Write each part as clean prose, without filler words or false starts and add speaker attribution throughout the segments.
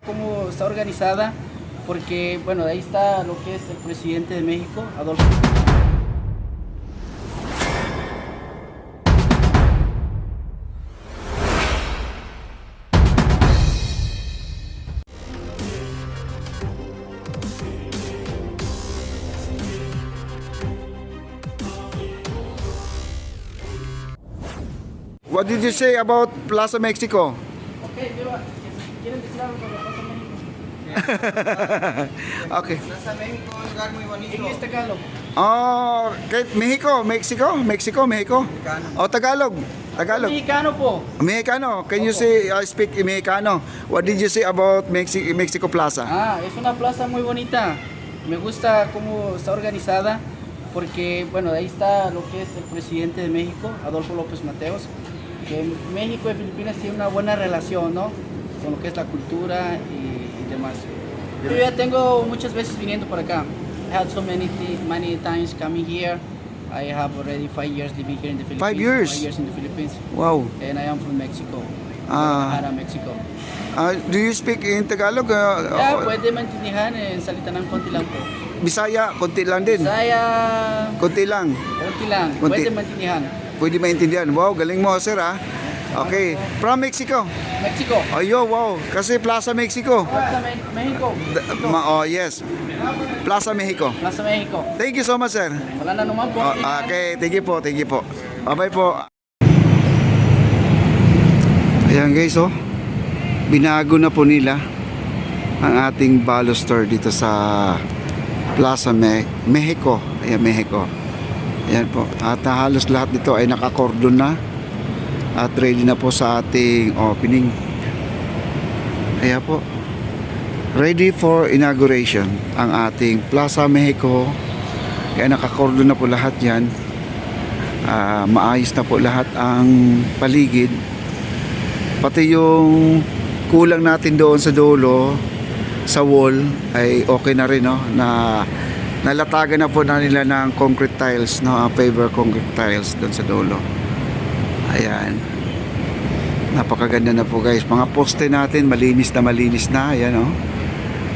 Speaker 1: Cómo está organizada, porque bueno, ahí está lo que es el presidente de México, Adolfo.
Speaker 2: What did you say about Plaza Mexico?
Speaker 1: Ok, Diva, ¿quieren decir algo sobre Plaza México?
Speaker 2: Okay.
Speaker 3: Plaza México, un lugar muy bonito.
Speaker 1: English, Tagalog.
Speaker 2: Oh, okay. Mexico. Oh, Tagalog.
Speaker 1: Mexicano po.
Speaker 2: Mexicano. Can you say, speak Mexicano? What did you say about Mexico Plaza?
Speaker 1: Es una plaza muy bonita. Me gusta cómo está organizada, porque bueno, ahí está lo que es el presidente de México, Adolfo López Mateos, que México y Filipinas tienen una buena relación, ¿no? Con lo que es la cultura y demás. Yo ya tengo muchas veces viniendo por acá. I had so many times coming here. I have already 5 years living here in the Philippines.
Speaker 2: 5 years?
Speaker 1: 5 years in the Philippines.
Speaker 2: Wow.
Speaker 1: And I am from Mexico.
Speaker 2: Ah.
Speaker 1: Guadalajara, Mexico.
Speaker 2: Do you speak in Tagalog?
Speaker 1: Pwede maintindihan salita ng konti lang po.
Speaker 2: Bisaya, konti lang din.
Speaker 1: Saya,
Speaker 2: Konti lang.
Speaker 1: konti lang.
Speaker 2: Konti.
Speaker 1: Pwede maintindihan.
Speaker 2: Pwede maintindihan. Wow, galing mo, sir, ah. Okay. From Mexico.
Speaker 1: Mexico.
Speaker 2: Ayo, wow. Kasi Plaza Mexico.
Speaker 1: Plaza Mexico.
Speaker 2: Oh, yes. Plaza Mexico.
Speaker 1: Plaza Mexico.
Speaker 2: Thank you so much, sir.
Speaker 1: Wala na naman po.
Speaker 2: Okay, thank you po. Bye-bye po. Ayan guys, oh. Binago na po nila ang ating baluster dito sa Plaza Mexico. Ayan, Mexico. Ayan po. At halos lahat dito ay nakakordon na. At ready na po sa ating opening. Ayan po. Ready for inauguration ang ating Plaza Mexico. Kaya nakakordon na po lahat yan. Maayos na po lahat ang paligid. Pati yung kulang natin doon sa dulo sa wall ay okay na rin, no? Na nalatagan na po na nila ng concrete tiles, no? Paver concrete tiles doon sa dulo. Ayan. Napakaganda na po guys. Mga poste natin malinis na. Ayan, no?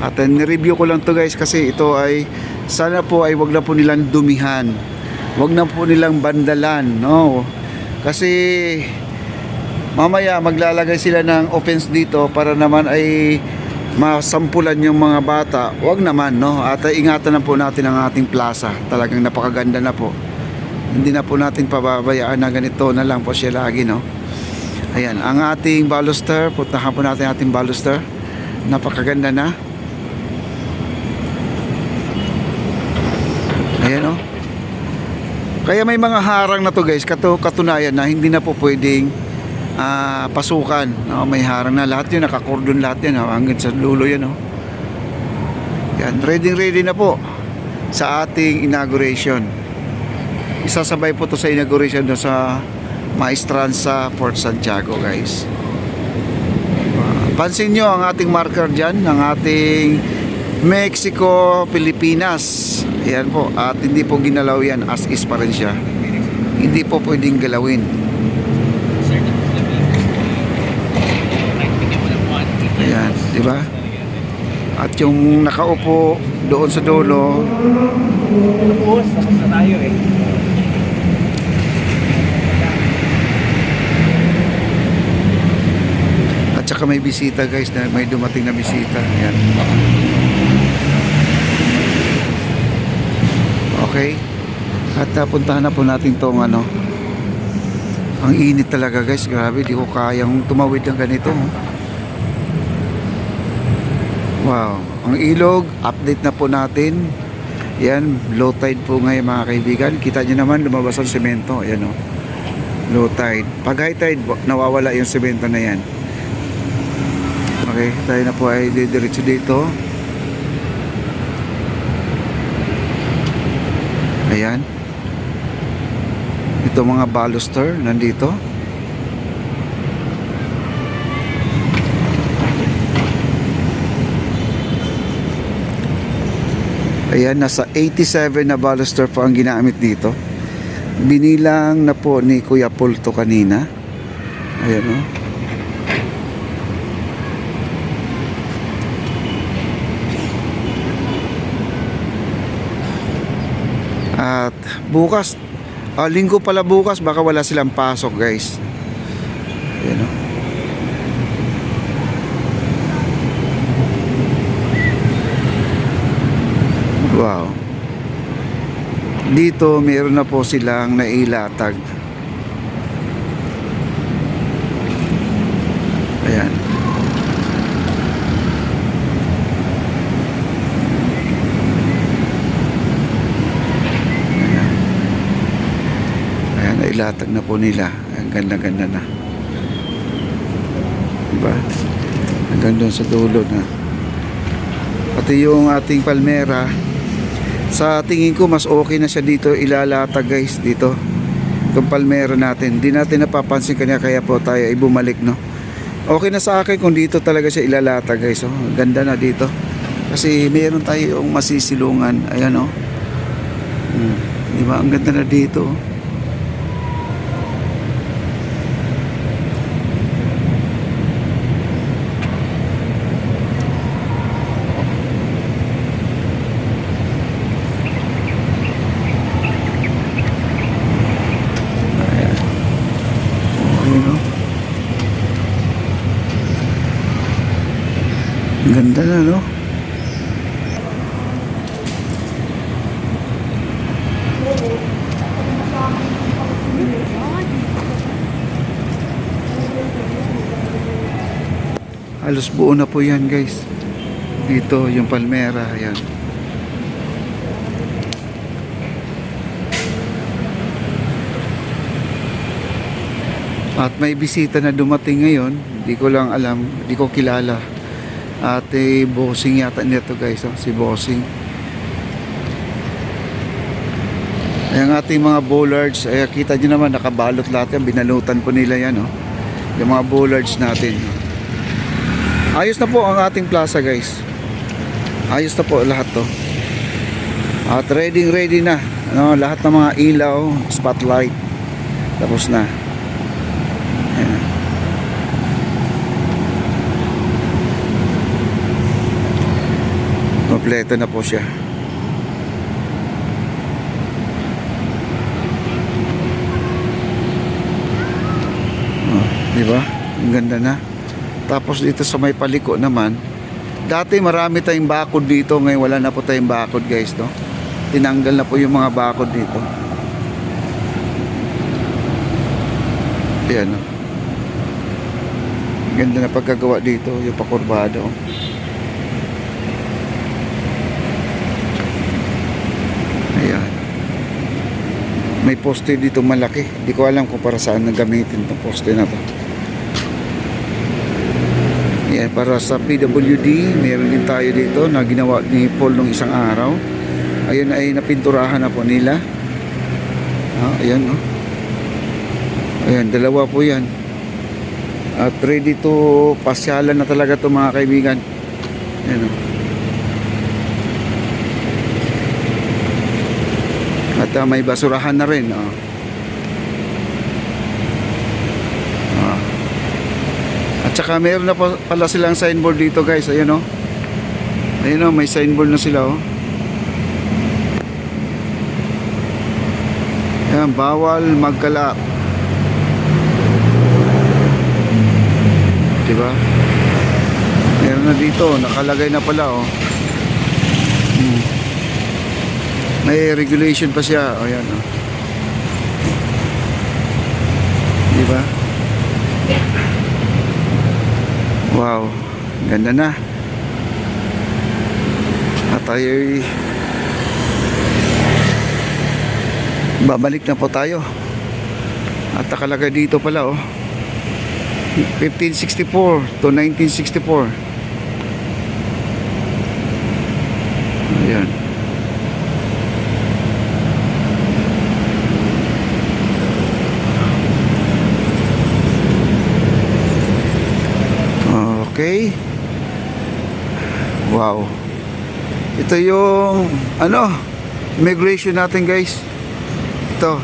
Speaker 2: At ni-review ko lang to guys, kasi ito ay sana po ay wag na po nilang dumihan, wag na po nilang bandalan, no? Kasi mamaya maglalagay sila ng offense dito para naman ay masampulan yung mga bata. Wag naman, no? At ingatan na po natin ang ating plaza. Talagang napakaganda na po. Hindi na po natin pababayaan na ganito na lang po siya lagi, no? Ayan, ang ating baluster. Puntahan po natin ating baluster. Napakaganda na. Ayan, oh. Kaya may mga harang na to guys. Katunayan na hindi na po pwedeng pasukan, no? May harang na lahat yun, nakakordon lahat yan, no? Hanggang sa dulo yan, no? Yan, ready na po sa ating inauguration. Isasabay po to sa inauguration doon sa Maestranza, Fort Santiago guys. Pansin nyo ang ating marker dyan, ang ating Mexico, Pilipinas. Ayan po, at hindi po ginalaw yan, as is pa rin siya. Hindi po pwedeng galawin. Ayan, di ba? At yung nakaupo doon sa dulo,
Speaker 1: Tapos na tayo eh.
Speaker 2: at saka may bisita guys, na may dumating na bisita. Ayan. Okay. At puntahan na po natin tong ano. Ang init talaga guys, grabe, di ko kayang tumawid ng ganito. Wow, ang ilog, update na po natin. Yan, low tide po ngayon mga kaibigan. Kita nyo naman, lumabas ang semento. Ayan, o, low tide. Pag high tide, nawawala yung semento na yan. Okay, tayo na po ay didiretso dito. Ayan. Ito mga baluster nandito. Ayan, nasa 87 na baluster po ang ginamit dito. Binilang na po ni Kuya Pulto kanina. Ayan, o. At bukas, linggo pala bukas, baka wala silang pasok guys. Ayan o. Wow. Dito meron na po silang nailatag. Ayan. Ayan. Ayan, nailatag na po nila. Ang ganda-ganda na. Diba? Hanggang doon sa dulo na. Pati yung ating palmera, sa tingin ko mas okay na siya dito ilalatag guys, dito itong palmera natin. Hindi natin napapansin kanya, kaya po tayo ay bumalik, no? Okay na sa akin kung dito talaga siya ilalatag guys. Ganda na dito kasi meron tayo yung masisilungan. Ayan o. Diba? Ang ganda na dito. Ganda na, no? Halos buo na po yan guys. Dito yung palmera. Ayan. At may bisita na dumating ngayon. Hindi ko lang alam, hindi ko kilala. Ate Bossing yata nito guys, si Bossing. Ayan ating mga bollards. Ay, kita nyo naman nakabalot lahat yan. Binalutan po nila yan, oh. Yung mga bollards natin. Ayos na po ang ating plaza guys. Ayos na po lahat to. At ready na, ano, lahat ng mga ilaw, spotlight. Tapos na. Ayan. Kompleto na po siya. Oh, di ba? Ang ganda na. Tapos dito sa may paliko naman, dati marami tayong bakod dito, ngayon wala na po tayong bakod guys, no? Tinanggal na po yung mga bakod dito. Ayan, no? Ganda na pagkagawa dito, yung pakurbado. Ayan. May poste dito malaki. Hindi ko alam kung para saan nagamitin itong poste na to. Ayan, para sa PWD, meron din tayo dito na ginawa ni Paul nung isang araw. Ayun ay napinturahan na po nila. Ayan, oh. Ayan, dalawa po yan. At ready to pasyalan na talaga to mga kaibigan. Ayan, oh. At may basurahan na rin, oh. At saka meron na pala silang signboard dito guys. Ayan, oh. Ayan, oh, may signboard na sila, oh. Ayan, bawal magkalat. Diba? Meron na dito, nakalagay na pala, oh. May regulation pa siya. O yan, oh. Diba? Wow, ganda na. At tayo'y babalik na po tayo. At nakalagay dito pala, oh, 1564 to 1964. Ayan. Okay. Wow. Ito yung ano, immigration natin guys. Ito,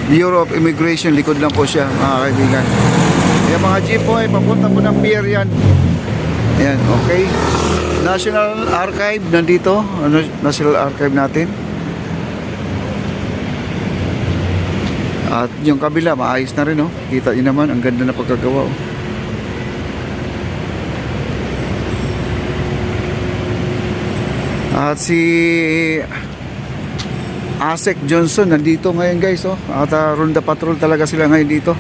Speaker 2: Bureau of Immigration. Likod lang po siya mga kaibigan. Yung mga jeep po ay papunta po ng pier yan. Ayan, okay. National Archive nandito. Ano, National Archive natin. At yung kabila, maayos na rin, oh. Kita nyo naman, ang ganda na pagkagawa, oh. At si Asek Johnson nandito ngayon, guys, oh. At Ronda Patrol talaga sila ngayon dito.